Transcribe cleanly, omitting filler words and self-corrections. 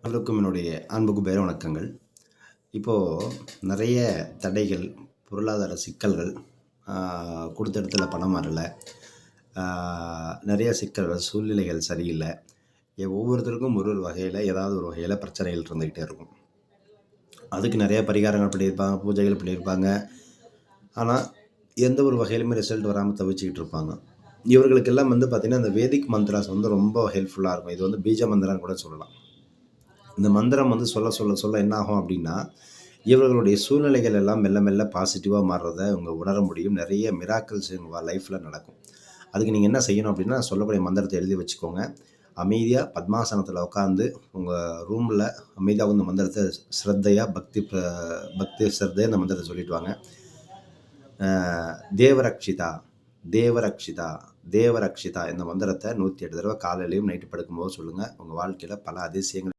அனைவருக்கும் என்னுடைய அன்புக்கு பேர வணக்கங்கள். இப்போது நிறைய தடைகள், பொருளாதார சிக்கல்கள், ஆ, கொடுத்த இடத்துல பணம் வரல, நிறைய சிக்கல்கள், சூழ்நிலைகள் சரியில்லை. ஒவ்வொருத்தருக்கும் ஒரு ஒரு வகையில் ஏதாவது ஒரு வகையில் பிரச்சனைகள் இருந்துக்கிட்டே இருக்கும். அதுக்கு நிறைய பரிகாரங்கள் பண்ணியிருப்பாங்க, பூஜைகள் பண்ணியிருப்பாங்க. ஆனால் எந்த ஒரு வகையிலுமே ரிசல்ட் வராமல் தவிச்சுக்கிட்டு இருப்பாங்க. இவர்களுக்கெல்லாம் பார்த்திங்கன்னா இந்த வேதிக் மந்த்ராஸ் ரொம்ப ஹெல்ப்ஃபுல்லாக இருக்கும். இது பீஜ மந்திரான்னு கூட சொல்லலாம். இந்த மந்திரம் சொல்ல சொல்ல சொல்ல என்ன ஆகும் அப்படின்னா, இவர்களுடைய சூழ்நிலைகள் எல்லாம் மெல்ல மெல்ல பாசிட்டிவாக மாறுறத இவங்க உணர முடியும். நிறைய மிராக்கிள்ஸ் இவங்க லைஃப்பில் நடக்கும். அதுக்கு நீங்கள் என்ன செய்யணும் அப்படின்னா, சொல்லக்கூடிய மந்திரத்தை எழுதி வச்சுக்கோங்க. அமைதியாக பத்மாசனத்தில் உட்காந்து உங்கள் ரூமில் அமைதியாக இந்த மந்திரத்தை ஸ்ரத்தையாக பக்தி ஸ்ரத்தையாக இந்த மந்திரத்தை சொல்லிட்டு வாங்க. தேவரக்ஷிதா தேவரக்ஷிதா தேவரக்ஷிதா இந்த மந்திரத்தை 108 தடவை காலையிலையும் நைட்டு படுக்கும்போது சொல்லுங்கள். உங்கள் வாழ்க்கையில் பல அதிசயங்கள்